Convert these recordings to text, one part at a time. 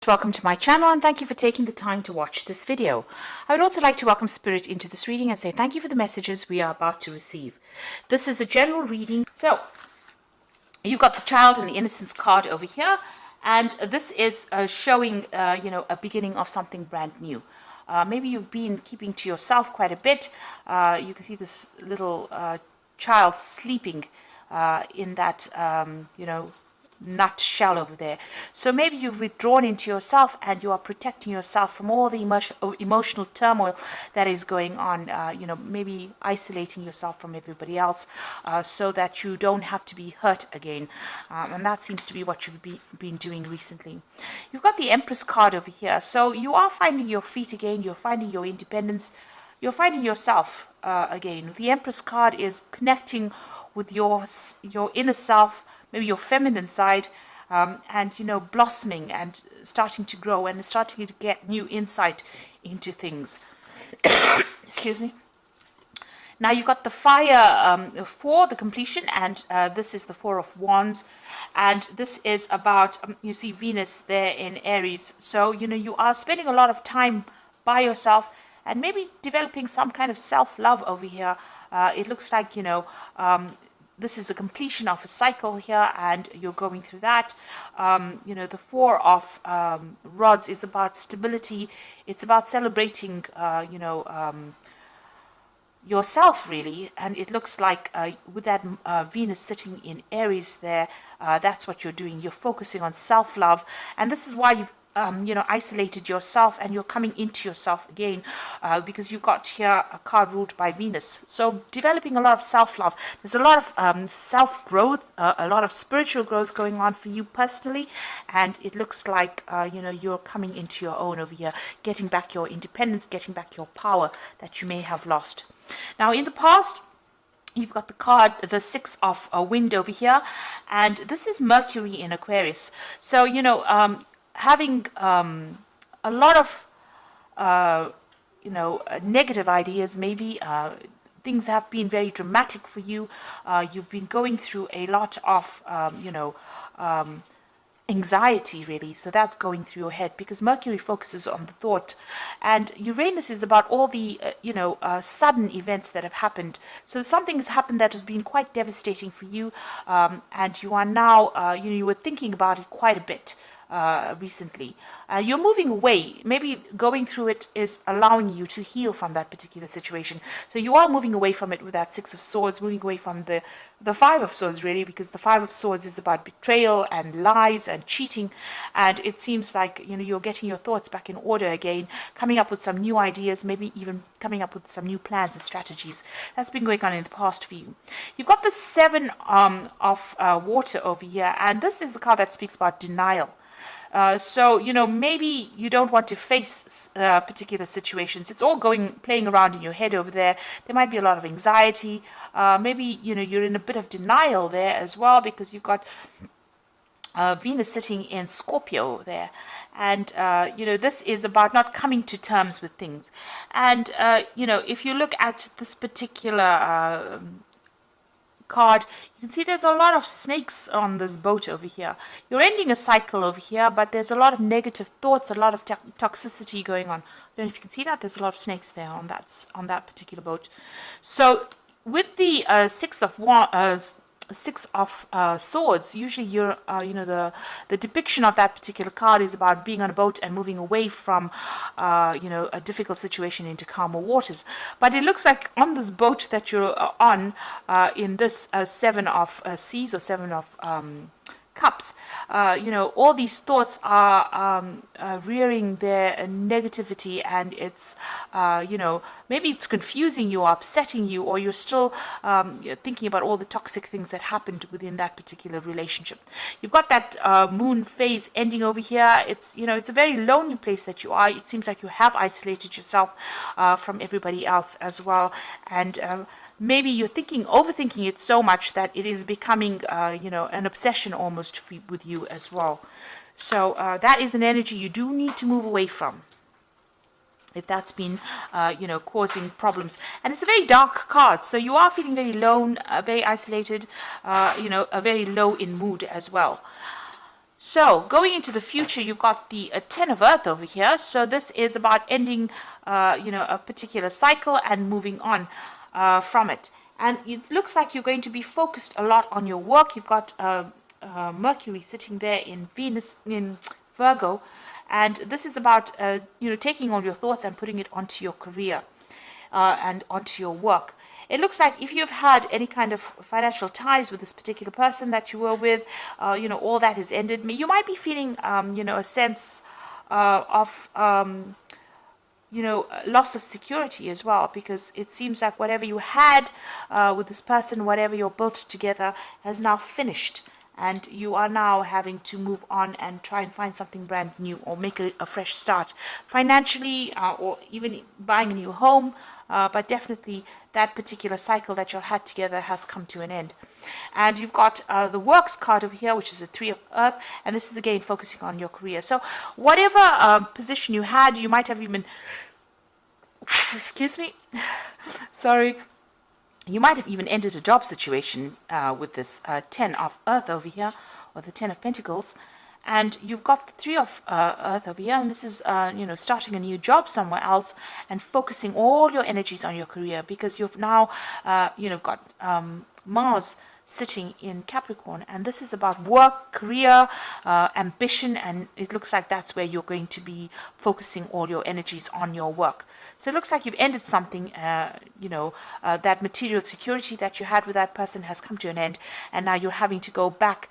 Welcome to my channel and thank you for taking the time to watch this video. I would also like to welcome Spirit into this reading and say thank you for the messages we are about to receive. This is a general reading. So you've got the Child and the Innocence card over here, and this is showing a beginning of something brand new. Maybe you've been keeping to yourself quite a bit. You can see this little child sleeping in that nut shell over there. So maybe you've withdrawn into yourself and you are protecting yourself from all the emotional turmoil that is going on, maybe isolating yourself from everybody else so that you don't have to be hurt again. And that seems to be what you've been doing recently. You've got the Empress card over here. So you are finding your feet again. You're finding your independence. You're finding yourself again. The Empress card is connecting with your inner self, maybe your feminine side, and blossoming and starting to grow and starting to get new insight into things. Excuse me. Now you've got the Fire for the completion, and this is the Four of Wands, and this is about you see Venus there in Aries. So you are spending a lot of time by yourself and maybe developing some kind of self-love over here. It looks like this is a completion of a cycle here, and you're going through that. The Four of Rods is about stability. It's about celebrating, yourself, really. And it looks like with that Venus sitting in Aries there, that's what you're doing. You're focusing on self-love. And this is why you've isolated yourself, and you're coming into yourself again because you've got here a card ruled by Venus. So developing a lot of self-love. There's a lot of self-growth, a lot of spiritual growth going on for you personally, and it looks like you're coming into your own over here, getting back your independence, getting back your power that you may have lost. Now in the past, you've got the card, the Six of Wind over here, and this is Mercury in Aquarius. So having a lot of negative ideas, maybe things have been very dramatic for you. You've been going through a lot of anxiety, really. So that's going through your head because Mercury focuses on the thought, and Uranus is about all the sudden events that have happened. So something has happened that has been quite devastating for you, and you are now you were thinking about it quite a bit recently. You're moving away. Maybe going through it is allowing you to heal from that particular situation. So you are moving away from it with that Six of Swords, moving away from the Five of Swords, really, because the Five of Swords is about betrayal and lies and cheating. And it seems like you're getting your thoughts back in order again, coming up with some new ideas, maybe even coming up with some new plans and strategies. That's been going on in the past for you. You've got the Seven of Water over here, and this is the card that speaks about denial. So maybe you don't want to face particular situations. It's all playing around in your head over there. There might be a lot of anxiety. Maybe you're in a bit of denial there as well, because you've got Venus sitting in Scorpio there, and this is about not coming to terms with things. And if you look at this particular card, you can see there's a lot of snakes on this boat over here. You're ending a cycle over here, but there's a lot of negative thoughts, a lot of toxicity going on. I don't know if you can see that. There's a lot of snakes there on that particular boat. So with the Six of Swords, usually you're the depiction of that particular card is about being on a boat and moving away from a difficult situation into calmer waters. But it looks like on this boat that you're on, in this Seven of Seas or Seven of Cups, all these thoughts are rearing their negativity, and it's maybe it's confusing you or upsetting you, or you're still thinking about all the toxic things that happened within that particular relationship. You've got that moon phase ending over here. It's it's a very lonely place that you are. It seems like you have isolated yourself from everybody else as well, and maybe you're overthinking it so much that it is becoming, an obsession almost with you as well. So that is an energy you do need to move away from, if that's been, causing problems. And it's a very dark card, so you are feeling very lone, very isolated, very low in mood as well. So going into the future, you've got the 10 of Earth over here. So this is about ending, a particular cycle and moving on from it. And it looks like you're going to be focused a lot on your work. You've got Mercury sitting there in Venus, in Virgo. And this is about, taking all your thoughts and putting it onto your career and onto your work. It looks like if you've had any kind of financial ties with this particular person that you were with, all that has ended. You might be feeling, a sense of, loss of security as well, because it seems like whatever you had with this person, whatever you're built together, has now finished. And you are now having to move on and try and find something brand new or make a fresh start financially, or even buying a new home. But definitely that particular cycle that you had together has come to an end. And you've got the works card over here, which is a 3 of Earth, and this is again focusing on your career. So whatever position you had, you might have even, excuse me, sorry, you might have even ended a job situation with this 10 of Earth over here, or the 10 of Pentacles. And you've got the 3 of Earth over here, and this is, starting a new job somewhere else and focusing all your energies on your career, because you've now, got Mars sitting in Capricorn, and this is about work, career, ambition, and it looks like that's where you're going to be focusing all your energies on your work. So it looks like you've ended something, that material security that you had with that person has come to an end, and now you're having to go back,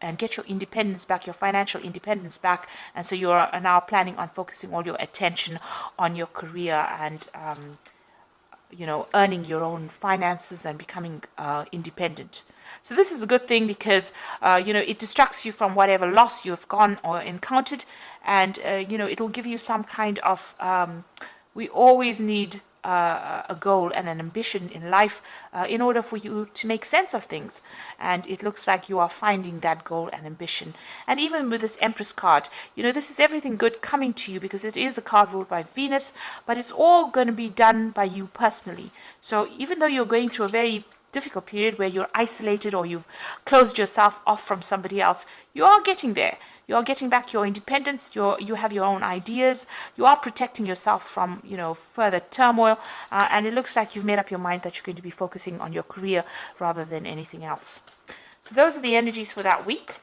and get your independence back, your financial independence back. And so you are now planning on focusing all your attention on your career and, earning your own finances and becoming independent. So this is a good thing because, it distracts you from whatever loss you have gone or encountered. And, it will give you some kind of, we always need a goal and an ambition in life in order for you to make sense of things. And it looks like you are finding that goal and ambition. And even with this Empress card, this is everything good coming to you, because it is a card ruled by Venus, but it's all going to be done by you personally. So even though you're going through a very difficult period where you're isolated or you've closed yourself off from somebody else, you are getting there. You're getting back your independence. You have your own ideas. You are protecting yourself from, further turmoil. And it looks like you've made up your mind that you're going to be focusing on your career rather than anything else. So those are the energies for that week.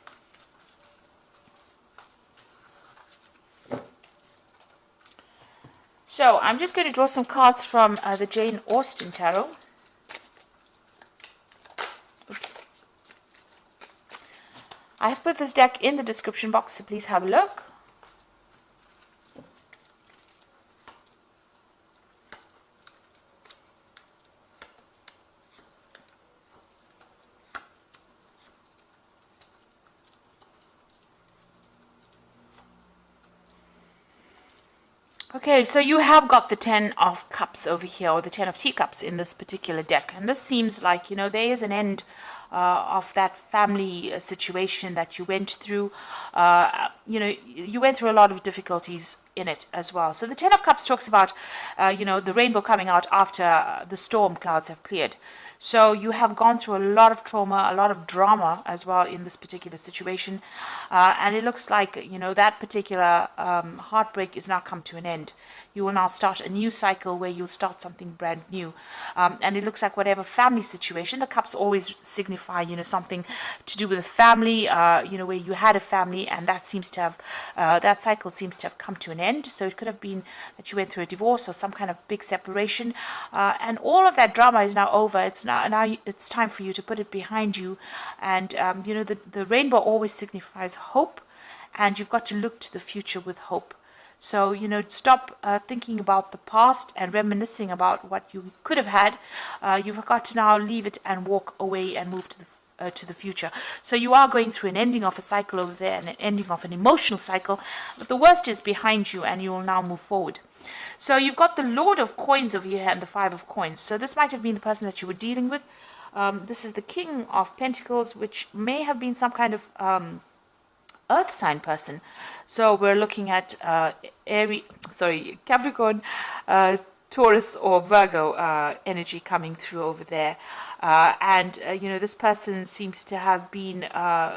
So I'm just going to draw some cards from the Jane Austen Tarot. Oops. I have put this deck in the description box, so please have a look. Okay, so you have got the 10 of Cups over here, or the 10 of Teacups in this particular deck. And this seems like, there is an end of that family situation that you went through. You went through a lot of difficulties in it as well. So the 10 of Cups talks about, the rainbow coming out after the storm clouds have cleared. So you have gone through a lot of trauma, a lot of drama as well in this particular situation. And it looks like, that particular heartbreak is now come to an end. You will now start a new cycle where you'll start something brand new. And it looks like whatever family situation, the cups always signify, something to do with a family, where you had a family, and that seems to have, that cycle seems to have come to an end. So it could have been that you went through a divorce or some kind of big separation. And all of that drama is now over. It's now it's time for you to put it behind you. And, the rainbow always signifies hope, and you've got to look to the future with hope. So, stop thinking about the past and reminiscing about what you could have had. You've got to now leave it and walk away and move to the future. So you are going through an ending of a cycle over there and an ending of an emotional cycle, but the worst is behind you and you will now move forward. So you've got the Lord of Coins over here and the Five of Coins. So this might have been the person that you were dealing with. This is the King of Pentacles, which may have been some kind of earth sign person. So we're looking at Capricorn, Taurus or Virgo energy coming through over there. This person seems to have been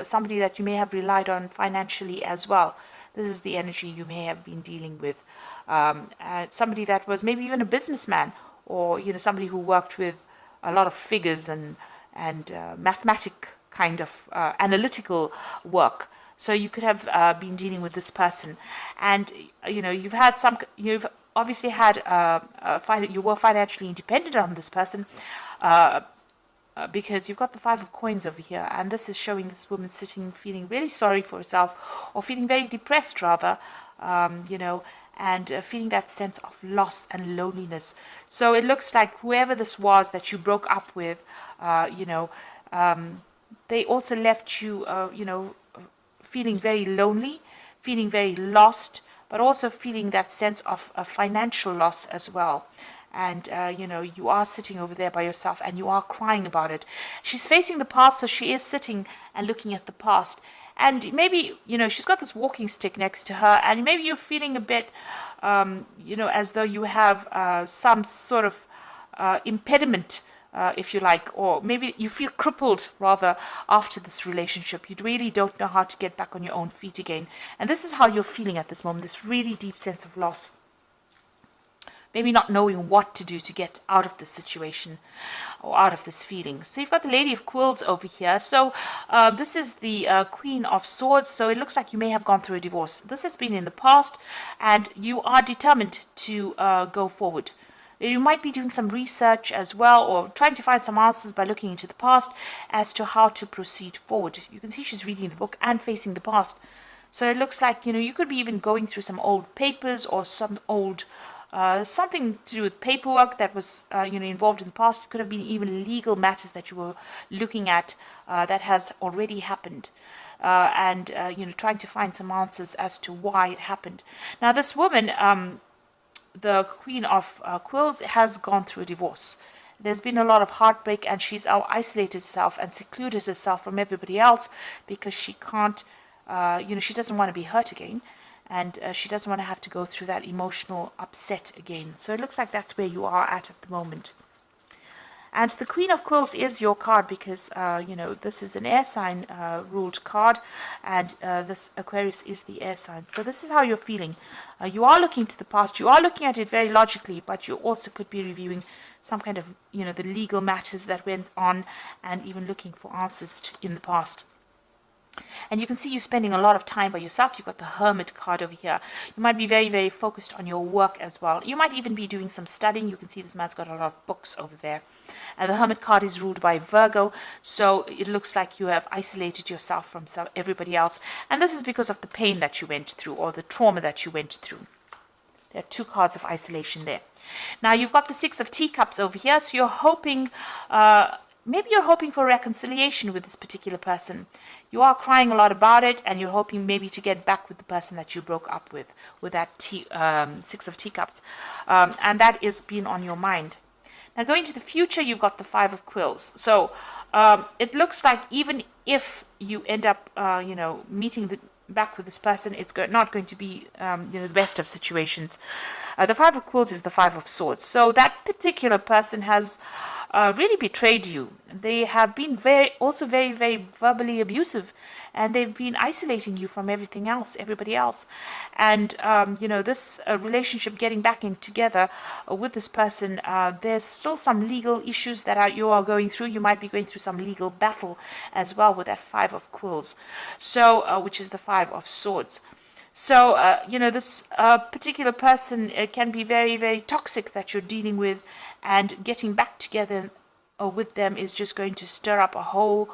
somebody that you may have relied on financially as well. This is the energy you may have been dealing with. Somebody that was maybe even a businessman, or somebody who worked with a lot of figures and mathematic kind of analytical work. So you could have been dealing with this person, and you've obviously had you were financially independent on this person. Because you've got the 5 of coins over here, and this is showing this woman sitting feeling really sorry for herself, or feeling very depressed rather, and feeling that sense of loss and loneliness. So it looks like whoever this was that you broke up with, they also left you, feeling very lonely, feeling very lost, but also feeling that sense of financial loss as well. And, you are sitting over there by yourself and you are crying about it. She's facing the past, so she is sitting and looking at the past. And maybe, she's got this walking stick next to her, and maybe you're feeling a bit, as though you have some sort of impediment, if you like, or maybe you feel crippled rather after this relationship. You really don't know how to get back on your own feet again. And this is how you're feeling at this moment, this really deep sense of loss. Maybe not knowing what to do to get out of this situation or out of this feeling. So you've got the Lady of Quills over here. So this is the Queen of Swords. So it looks like you may have gone through a divorce. This has been in the past, and you are determined to go forward. You might be doing some research as well, or trying to find some answers by looking into the past as to how to proceed forward. You can see she's reading the book and facing the past. So it looks like, you could be even going through some old papers or some old something to do with paperwork that was involved in the past. It could have been even legal matters that you were looking at that has already happened, and trying to find some answers as to why it happened. Now this woman, the Queen of Quills, has gone through a divorce. There's been a lot of heartbreak, and she's isolated herself and secluded herself from everybody else because she can't, she doesn't want to be hurt again. And she doesn't want to have to go through that emotional upset again. So it looks like that's where you are at the moment. And the Queen of Quills is your card because, this is an air sign ruled card. And this Aquarius is the air sign. So this is how you're feeling. You are looking to the past. You are looking at it very logically. But you also could be reviewing some kind of, the legal matters that went on. And even looking for answers in the past. And you can see you spending a lot of time by yourself. You've got the Hermit card over here. You might be very, very focused on your work as well. You might even be doing some studying. You can see this man's got a lot of books over there. And the Hermit card is ruled by Virgo. So it looks like you have isolated yourself from everybody else. And this is because of the pain that you went through, or the trauma that you went through. There are 2 cards of isolation there. Now you've got the 6 of Teacups over here. So you're hoping... maybe you're hoping for reconciliation with this particular person. You are crying a lot about it, and you're hoping maybe to get back with the person that you broke up with that 6 of Teacups. And that is being on your mind. Now, going to the future, you've got the 5 of Quills. So it looks like even if you end up, meeting back with this person, it's not going to be, the best of situations. The 5 of Quills is the 5 of Swords. So that particular person has... really betrayed you. They have been very, very verbally abusive, and they've been isolating you from everybody else. And this relationship, getting back in together with this person, there's still some legal issues that you are going through. You might be going through some legal battle as well with that 5 of Quills, so which is the 5 of Swords. So, this particular person can be very, very toxic that you're dealing with, and getting back together with them is just going to stir up a whole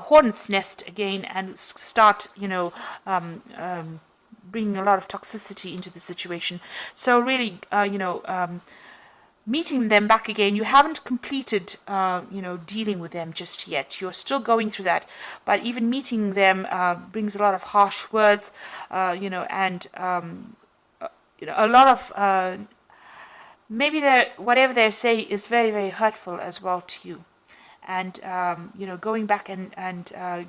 hornet's nest again, and start, bringing a lot of toxicity into the situation. So really, meeting them back again, you haven't completed, dealing with them just yet. You're still going through that. But even meeting them brings a lot of harsh words, and, a lot of, maybe whatever they say is very, very hurtful as well to you. And, going back and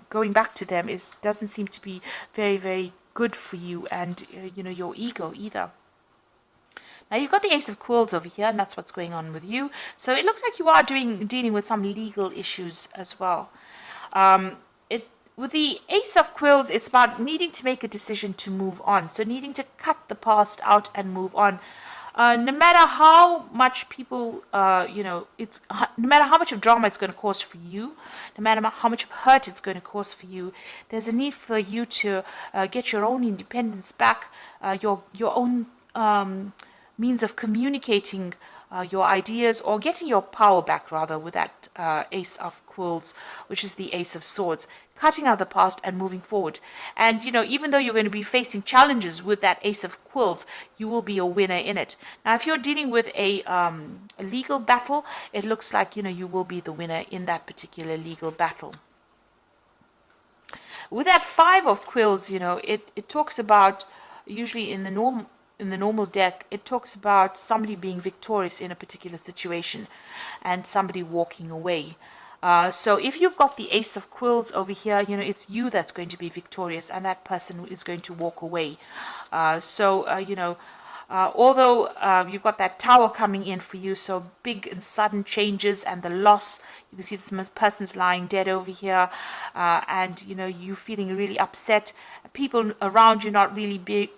going back to them doesn't seem to be very, very good for you and, your ego either. Now you've got the Ace of Quills over here, and that's what's going on with you. So it looks like you are dealing with some legal issues as well. With the Ace of Quills, it's about needing to make a decision to move on. So needing to cut the past out and move on. No matter how much people, no matter how much of drama it's going to cause for you, no matter how much of hurt it's going to cause for you, there's a need for you to get your own independence back, your own means of communicating your ideas, or getting your power back, rather, with that Ace of Quills, which is the Ace of Swords. Cutting out the past and moving forward. And, even though you're going to be facing challenges with that Ace of Quills, you will be a winner in it. Now, if you're dealing with a legal battle, it looks like, you will be the winner in that particular legal battle. With that Five of Quills, it talks about, usually in the normal deck, it talks about somebody being victorious in a particular situation and somebody walking away. So if you've got the Ace of Quills over here, it's you that's going to be victorious, and that person is going to walk away. Although you've got that Tower coming in for you, so big and sudden changes and the loss. You can see this person's lying dead over here, and you feeling really upset. People around you not really being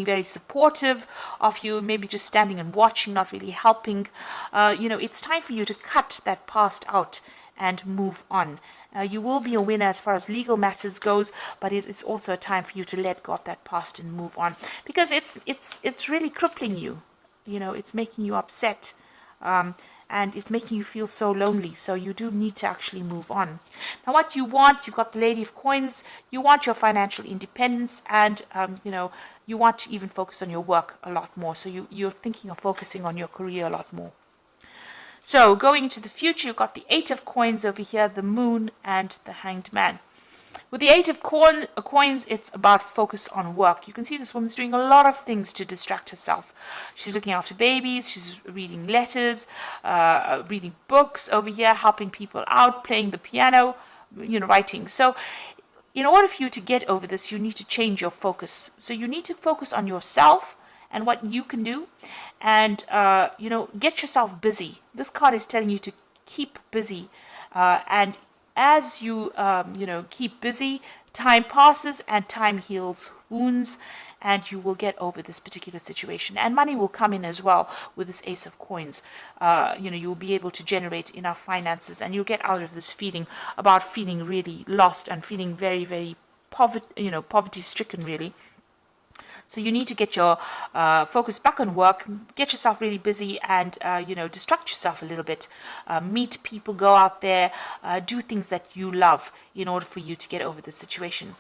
very supportive of you, maybe just standing and watching, not really helping. It's time for you to cut that past out and move on. You will be a winner as far as legal matters goes, but it is also a time for you to let go of that past and move on, because it's really crippling you. It's making you upset, and it's making you feel so lonely. So you do need to actually move on. Now, what you want, you've got the Lady of Coins. You want your financial independence, and you want to even focus on your work a lot more. So you're thinking of focusing on your career a lot more. So going into the future, you've got the Eight of Coins over here, the Moon, and the Hanged Man. With the Eight of Coins, it's about focus on work. You can see this woman's doing a lot of things to distract herself. She's looking after babies, she's reading letters, reading books over here, helping people out, playing the piano, writing. So in order for you to get over this, you need to change your focus. So you need to focus on yourself and what you can do, and get yourself busy. This card is telling you to keep busy, and as you keep busy, time passes and time heals wounds, and you will get over this particular situation, and money will come in as well with this Ace of Coins. You'll be able to generate enough finances, and you'll get out of this feeling really lost and feeling very, very poverty stricken, really. So you need to get your focus back on work, get yourself really busy, and, distract yourself a little bit. Meet people, go out there, do things that you love in order for you to get over the situation.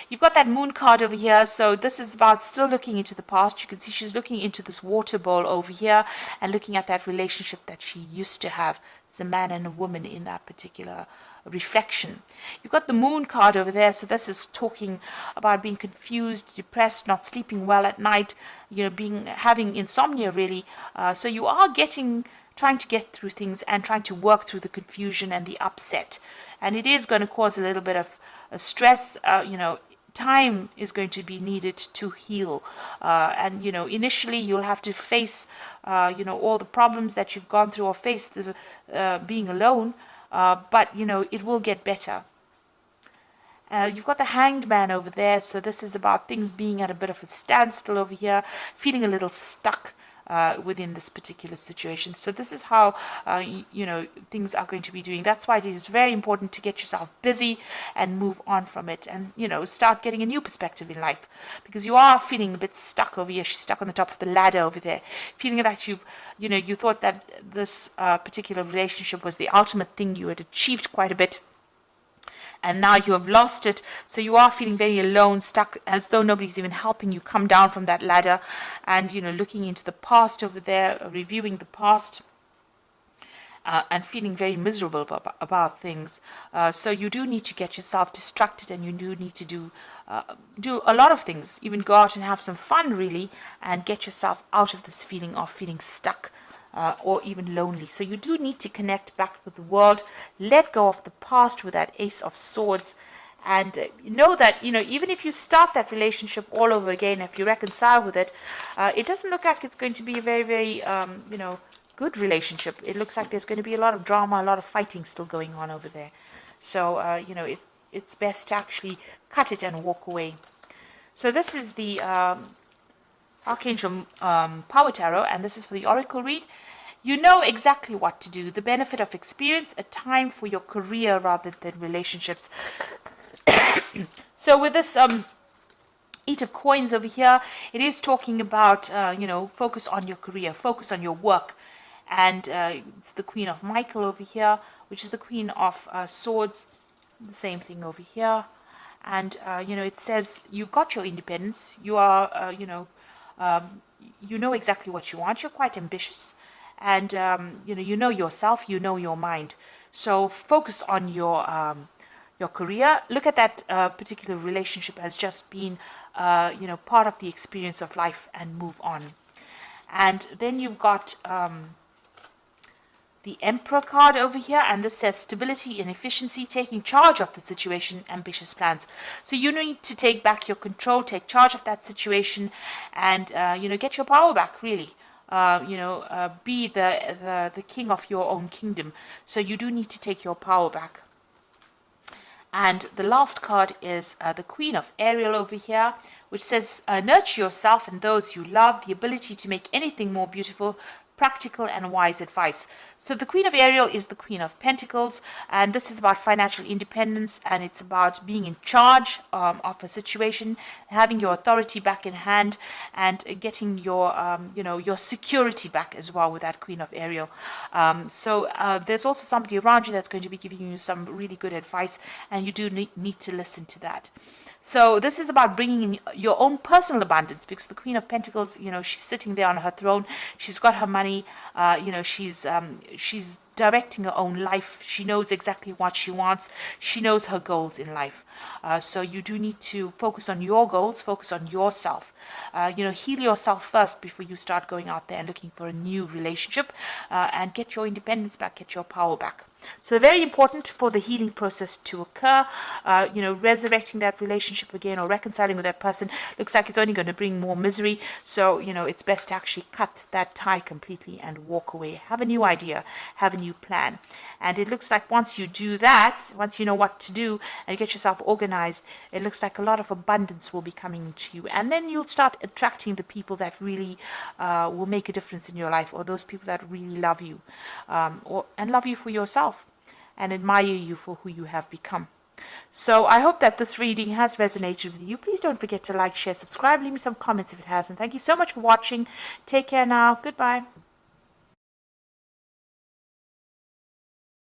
You've got that Moon card over here. So this is about still looking into the past. You can see she's looking into this water bowl over here and looking at that relationship that she used to have. There's a man and a woman in that particular reflection. You've got the Moon card over there, so this is talking about being confused, depressed, not sleeping well at night, having insomnia, really. So you are trying to get through things and trying to work through the confusion and the upset, and it is going to cause a little bit of stress. Time is going to be needed to heal, and initially you'll have to face all the problems that you've gone through, or face the being alone. But it will get better. You've got the Hanged Man over there, so this is about things being at a bit of a standstill over here, feeling a little stuck within this particular situation. So this is how things are going to be doing. That's why it is very important to get yourself busy and move on from it, and start getting a new perspective in life, because you are feeling a bit stuck over here. She's stuck on the top of the ladder over there, feeling that you thought that this particular relationship was the ultimate thing. You had achieved quite a bit, and now you have lost it. So you are feeling very alone, stuck, as though nobody's even helping you come down from that ladder, and looking into the past over there, reviewing the past, and feeling very miserable about things. So you do need to get yourself distracted, and you do need to do a lot of things, even go out and have some fun, really, and get yourself out of this feeling of feeling stuck, or even lonely. So you do need to connect back with the world, let go of the past with that Ace of Swords, And know that, even if you start that relationship all over again, if you reconcile with it, it doesn't look like it's going to be a very, very, good relationship. It looks like there's going to be a lot of drama, a lot of fighting still going on over there. So, it's best to actually cut it and walk away. So this is the Archangel Power Tarot, and this is for the Oracle read. You know exactly what to do. The benefit of experience, a time for your career rather than relationships. So with this Eight of Coins over here, it is talking about, focus on your career, focus on your work. And it's the Queen of Michael over here, which is the Queen of Swords. The same thing over here. And, it says you've got your independence. You are, you know exactly what you want. You're quite ambitious. And, you know yourself, you know your mind. So focus on your career. Look at that particular relationship as just being, part of the experience of life, and move on. And then you've got the Emperor card over here, and this says stability and efficiency, taking charge of the situation, ambitious plans. So you need to take back your control, take charge of that situation, and get your power back, really. Be the king of your own kingdom. So you do need to take your power back. And the last card is the Queen of Ariel over here, which says nurture yourself and those you love, the ability to make anything more beautiful, practical and wise advice. So the Queen of Ariel is the Queen of Pentacles, and this is about financial independence, and it's about being in charge of a situation, having your authority back in hand, and getting your your security back as well with that Queen of Ariel. So there's also somebody around you that's going to be giving you some really good advice, and you do need to listen to that. So this is about bringing in your own personal abundance, because the Queen of Pentacles, she's sitting there on her throne. She's got her money. She's directing her own life. She knows exactly what she wants. She knows her goals in life. So you do need to focus on your goals, focus on yourself. Heal yourself first before you start going out there and looking for a new relationship, and get your independence back, get your power back. So very important for the healing process to occur. Resurrecting that relationship again or reconciling with that person looks like it's only going to bring more misery. So, it's best to actually cut that tie completely and walk away. Have a new idea, have a new plan. And it looks like once you do that, once you know what to do and get yourself organized, it looks like a lot of abundance will be coming to you. And then you'll start attracting the people that really will make a difference in your life, or those people that really love you, and love you for yourself, and admire you for who you have become. So I hope that this reading has resonated with you. Please don't forget to like, share, subscribe, leave me some comments if it has. And thank you so much for watching. Take care now. Goodbye.